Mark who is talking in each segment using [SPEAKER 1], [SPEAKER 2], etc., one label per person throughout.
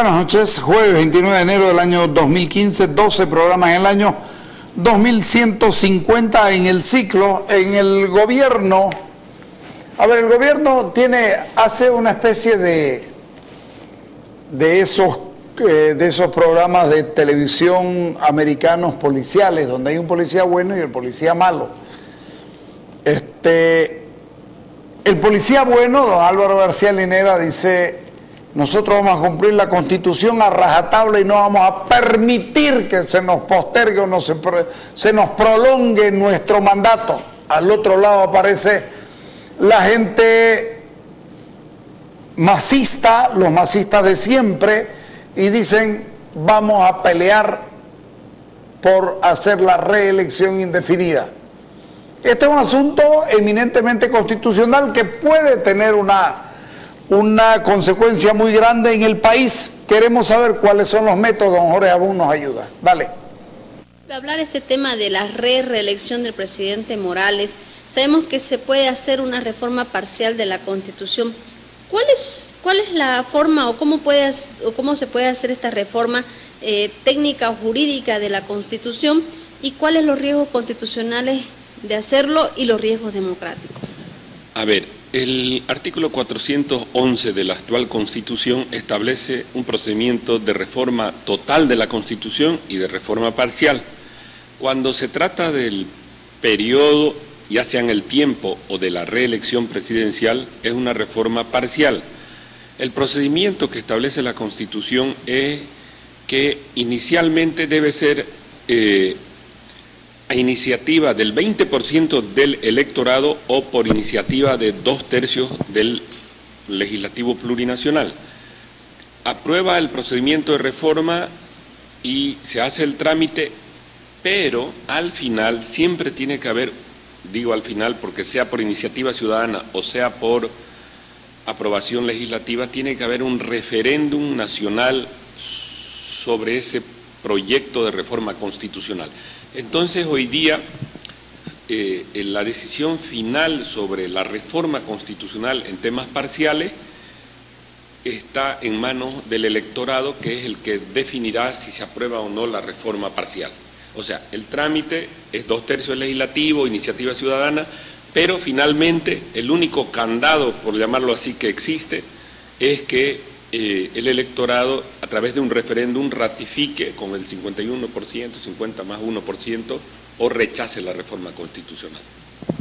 [SPEAKER 1] Buenas noches, jueves 29 de enero del año 2015, 12 programas en el año 2150 en el ciclo. En el gobierno, el gobierno hace una especie de esos programas de televisión americanos policiales, donde hay un policía bueno y el policía malo. El policía bueno, don Álvaro García Linera, dice: nosotros vamos a cumplir la Constitución a rajatabla y no vamos a permitir que se nos postergue o se nos prolongue nuestro mandato. Al otro lado aparece la gente masista, los masistas de siempre, y dicen: vamos a pelear por hacer la reelección indefinida. Este es un asunto eminentemente constitucional que puede tener una consecuencia muy grande en el país. Queremos saber cuáles son los métodos. Don Jorge Abún nos ayuda. Dale.
[SPEAKER 2] Hablar este tema de la reelección del presidente Morales, sabemos que se puede hacer una reforma parcial de la Constitución. ¿Cuál es la forma o cómo se puede hacer esta reforma técnica o jurídica de la Constitución, y cuáles los riesgos constitucionales de hacerlo y los riesgos democráticos?
[SPEAKER 3] A ver, el artículo 411 de la actual Constitución establece un procedimiento de reforma total de la Constitución y de reforma parcial. Cuando se trata del periodo, ya sea en el tiempo o de la reelección presidencial, es una reforma parcial. El procedimiento que establece la Constitución es que inicialmente debe ser a iniciativa del 20% del electorado o por iniciativa de 2/3 del legislativo plurinacional. Aprueba el procedimiento de reforma y se hace el trámite, pero al final siempre tiene que haber, digo al final porque sea por iniciativa ciudadana o sea por aprobación legislativa, tiene que haber un referéndum nacional sobre ese proyecto de reforma constitucional. Entonces, hoy día, la decisión final sobre la reforma constitucional en temas parciales está en manos del electorado, que es el que definirá si se aprueba o no la reforma parcial. O sea, el trámite es 2/3 del legislativo, iniciativa ciudadana, pero finalmente el único candado, por llamarlo así, que existe es que el electorado, a través de un referéndum, ratifique con el 51%, 50 más 1%, o rechace la reforma constitucional.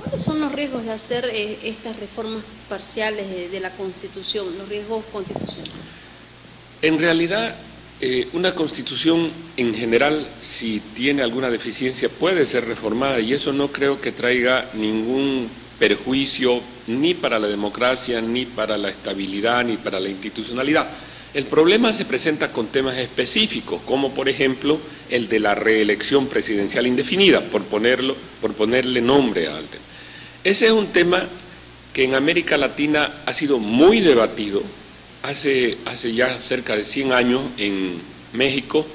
[SPEAKER 2] ¿Cuáles son los riesgos de hacer estas reformas parciales de la Constitución, los riesgos constitucionales?
[SPEAKER 3] En realidad, una Constitución en general, si tiene alguna deficiencia, puede ser reformada, y eso no creo que traiga ningún perjuicio ni para la democracia, ni para la estabilidad, ni para la institucionalidad. El problema se presenta con temas específicos, como por ejemplo el de la reelección presidencial indefinida, por ponerle nombre al tema. Ese es un tema que en América Latina ha sido muy debatido. Hace ya cerca de 100 años en México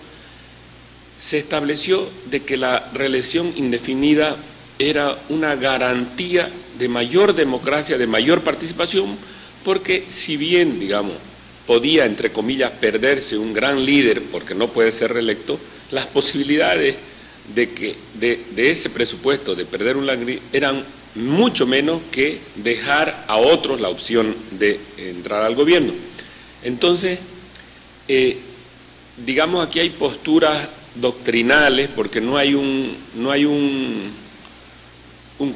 [SPEAKER 3] se estableció de que la reelección indefinida era una garantía de mayor democracia, de mayor participación, porque si bien, digamos, podía, entre comillas, perderse un gran líder porque no puede ser reelecto, las posibilidades de ese presupuesto de perder un líder eran mucho menos que dejar a otros la opción de entrar al gobierno. Entonces, digamos, aquí hay posturas doctrinales, porque no hay un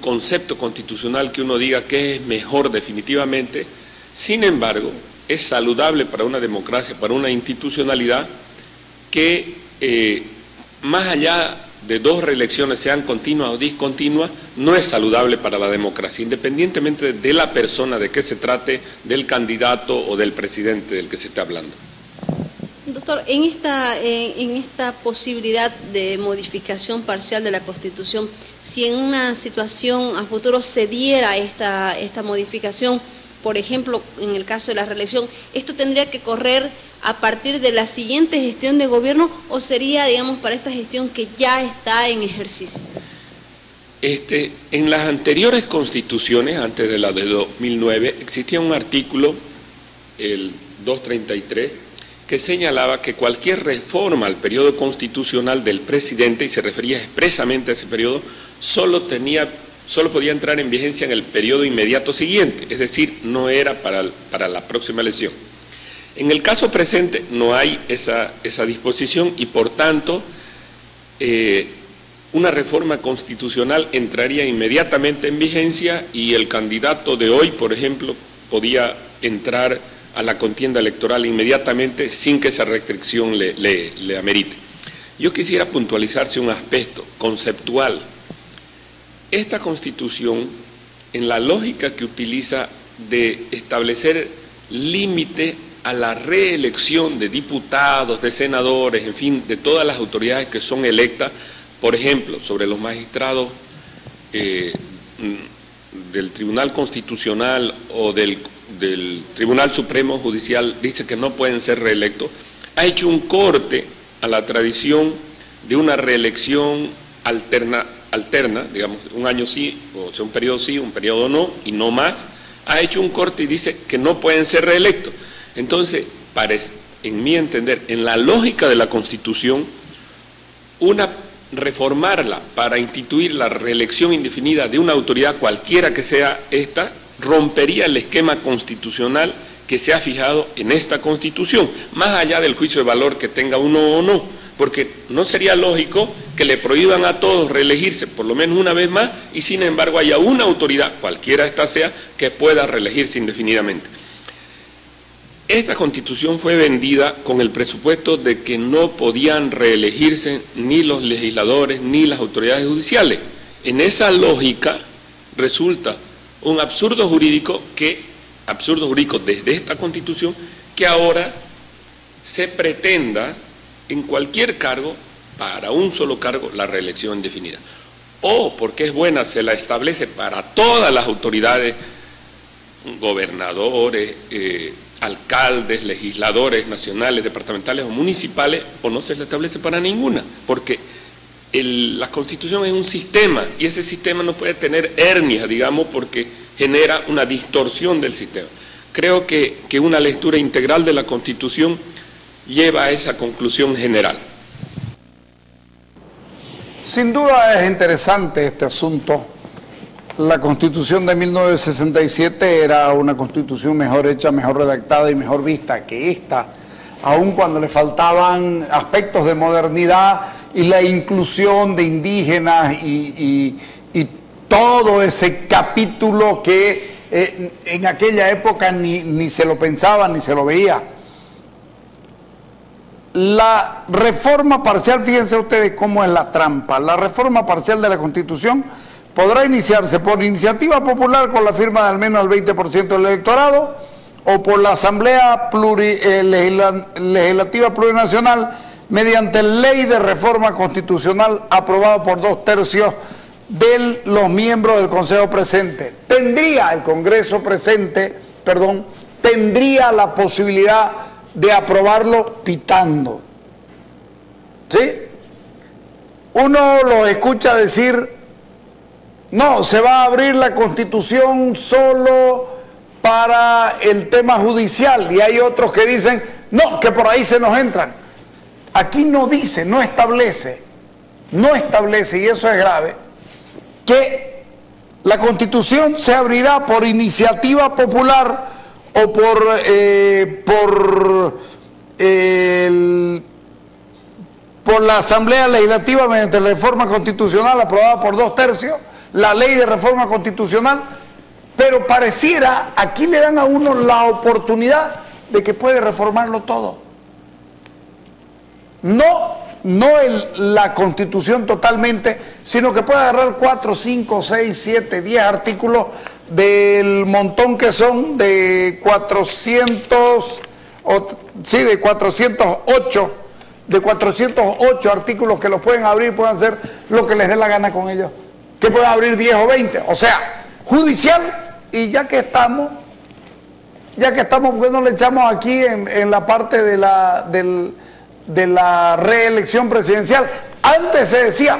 [SPEAKER 3] concepto constitucional que uno diga que es mejor definitivamente. Sin embargo, es saludable para una democracia, para una institucionalidad, que más allá de 2 reelecciones, sean continuas o discontinuas, no es saludable para la democracia, independientemente de la persona, de qué se trate, del candidato o del presidente del que se está hablando.
[SPEAKER 2] Doctor, en esta posibilidad de modificación parcial de la Constitución, si en una situación a futuro se diera esta modificación, por ejemplo, en el caso de la reelección, ¿esto tendría que correr a partir de la siguiente gestión de gobierno o sería, digamos, para esta gestión que ya está en ejercicio?
[SPEAKER 3] En las anteriores constituciones, antes de la de 2009, existía un artículo, el 233, que señalaba que cualquier reforma al periodo constitucional del presidente, y se refería expresamente a ese periodo, solo podía entrar en vigencia en el periodo inmediato siguiente, es decir, no era para la próxima elección. En el caso presente no hay esa disposición y por tanto una reforma constitucional entraría inmediatamente en vigencia y el candidato de hoy, por ejemplo, podía entrar a la contienda electoral inmediatamente sin que esa restricción le amerite. Yo quisiera puntualizarse un aspecto conceptual. Esta Constitución, en la lógica que utiliza de establecer límite a la reelección de diputados, de senadores, en fin, de todas las autoridades que son electas, por ejemplo, sobre los magistrados del Tribunal Constitucional o del Tribunal Supremo Judicial, dice que no pueden ser reelectos, ha hecho un corte a la tradición de una reelección alterna, digamos, un año sí, o sea, un periodo no, y no más, ha hecho un corte y dice que no pueden ser reelectos. Entonces, en mi entender, en la lógica de la Constitución, reformarla para instituir la reelección indefinida de una autoridad cualquiera que sea esta, rompería el esquema constitucional que se ha fijado en esta Constitución, más allá del juicio de valor que tenga uno o no, porque no sería lógico que le prohíban a todos reelegirse por lo menos una vez más y sin embargo haya una autoridad, cualquiera esta sea, que pueda reelegirse indefinidamente. Esta Constitución fue vendida con el presupuesto de que no podían reelegirse ni los legisladores ni las autoridades judiciales. En esa lógica resulta un absurdo jurídico desde esta Constitución que ahora se pretenda en cualquier cargo, para un solo cargo, la reelección indefinida. O, porque es buena, se la establece para todas las autoridades, gobernadores, alcaldes, legisladores nacionales, departamentales o municipales, o no se la establece para ninguna, porque la Constitución es un sistema y ese sistema no puede tener hernias, digamos, porque genera una distorsión del sistema. Creo que una lectura integral de la Constitución lleva a esa conclusión general.
[SPEAKER 1] Sin duda es interesante este asunto. La Constitución de 1967 era una Constitución mejor hecha, mejor redactada y mejor vista que esta, aun cuando le faltaban aspectos de modernidad y la inclusión de indígenas y todo ese capítulo que en aquella época ni se lo pensaba ni se lo veía. La reforma parcial, fíjense ustedes cómo es la trampa, la reforma parcial de la Constitución podrá iniciarse por iniciativa popular con la firma de al menos el 20% del electorado o por la Asamblea Legislativa Plurinacional mediante ley de reforma constitucional aprobada por 2/3 de los miembros del Consejo presente. El Congreso presente, tendría la posibilidad de aprobarlo pitando. ¿Sí? Uno los escucha decir, no, se va a abrir la Constitución solo para el tema judicial, y hay otros que dicen, no, que por ahí se nos entran. Aquí no dice, no establece, y eso es grave, que la Constitución se abrirá por iniciativa popular o por la Asamblea Legislativa mediante la reforma constitucional aprobada por 2/3, la ley de reforma constitucional, pero pareciera, aquí le dan a uno la oportunidad de que puede reformarlo todo. No la Constitución totalmente, sino que puede agarrar 4, 5, 6, 7, 10 artículos del montón que son de 408 artículos que los pueden abrir, pueden hacer lo que les dé la gana con ellos, que pueden abrir 10 o 20, o sea, judicial, y ya que estamos, ¿por qué no le echamos aquí en la parte de la reelección presidencial? Antes se decía,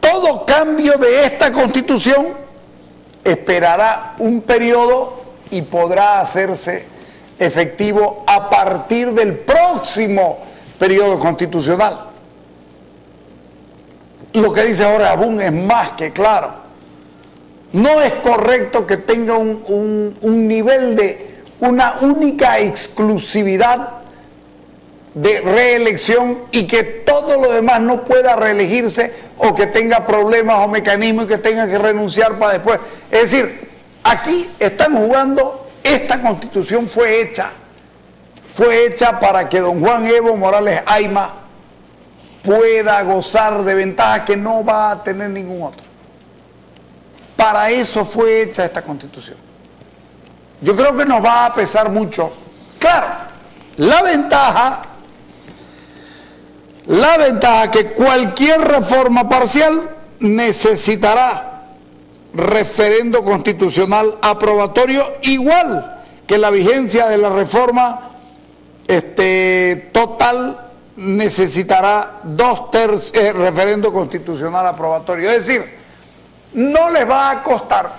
[SPEAKER 1] todo cambio de esta Constitución esperará un periodo y podrá hacerse efectivo a partir del próximo periodo constitucional. Lo que dice Jorge Abún es más que claro. No es correcto que tenga un nivel de una única exclusividad de reelección y que todo lo demás no pueda reelegirse o que tenga problemas o mecanismos y que tenga que renunciar para después. Es decir, aquí están jugando, esta constitución fue hecha para que don Juan Evo Morales Ayma pueda gozar de ventajas que no va a tener ningún otro. Para eso fue hecha esta constitución. Yo creo que nos va a pesar mucho. Claro, la ventaja que cualquier reforma parcial necesitará referendo constitucional aprobatorio, igual que la vigencia de la reforma total necesitará referendo constitucional aprobatorio. Es decir, no les va a costar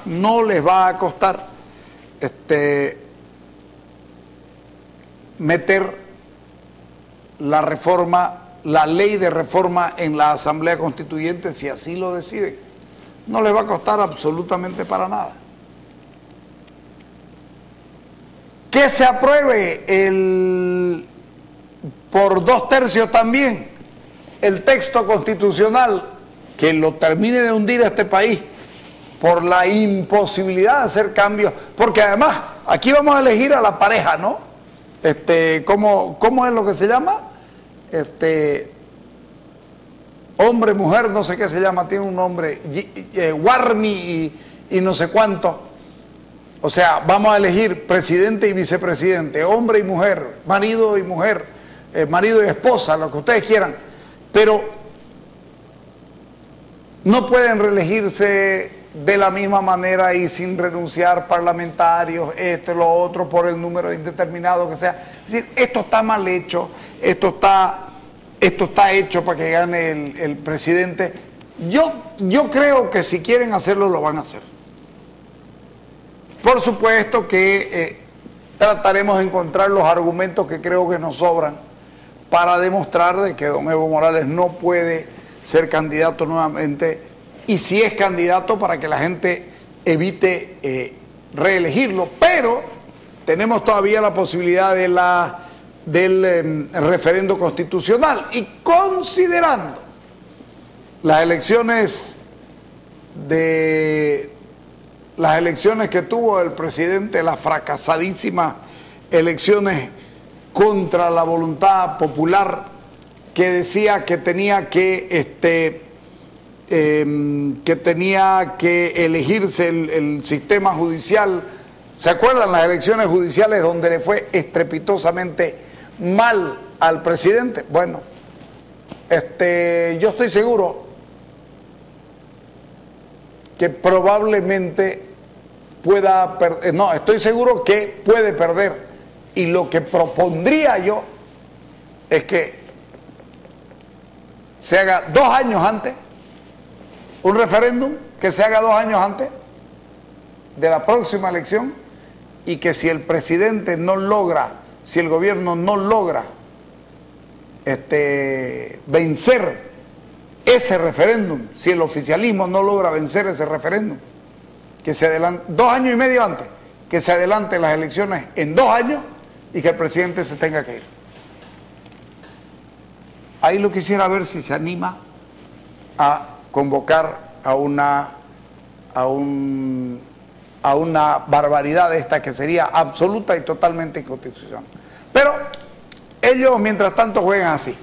[SPEAKER 1] meter la ley de reforma en la Asamblea Constituyente si así lo deciden. No les va a costar absolutamente para nada. Que se apruebe por 2/3 también el texto constitucional que lo termine de hundir a este país por la imposibilidad de hacer cambios, porque además aquí vamos a elegir a la pareja, ¿no? ¿Cómo es lo que se llama? Hombre, mujer, no sé qué se llama, tiene un nombre, Warmi y no sé cuánto. O sea, vamos a elegir presidente y vicepresidente, hombre y mujer, marido y mujer, marido y esposa, lo que ustedes quieran, pero no pueden reelegirse de la misma manera y sin renunciar parlamentarios, lo otro, por el número indeterminado que sea. Es decir, esto está mal hecho, esto está hecho para que gane el presidente. Yo creo que si quieren hacerlo, lo van a hacer. Por supuesto que trataremos de encontrar los argumentos que creo que nos sobran para demostrar de que don Evo Morales no puede ser candidato nuevamente, y si es candidato, para que la gente evite reelegirlo. Pero tenemos todavía la posibilidad del referendo constitucional, y considerando las elecciones que tuvo el presidente, las fracasadísimas elecciones contra la voluntad popular, que decía que tenía que elegirse el sistema judicial. ¿Se acuerdan las elecciones judiciales donde le fue estrepitosamente mal al presidente? Bueno, yo estoy seguro que probablemente pueda perder, no, estoy seguro que puede perder, y lo que propondría yo es que se haga 2 años antes, un referéndum que se haga 2 años antes de la próxima elección, y que si el presidente no logra, si el gobierno no logra vencer ese referéndum, si el oficialismo no logra vencer ese referéndum, que se adelante 2 años y medio antes, que se adelanten las elecciones en 2 años y que el presidente se tenga que ir. Ahí lo quisiera ver si se anima a convocar a una barbaridad de esta que sería absoluta y totalmente inconstitucional. Pero ellos mientras tanto juegan así.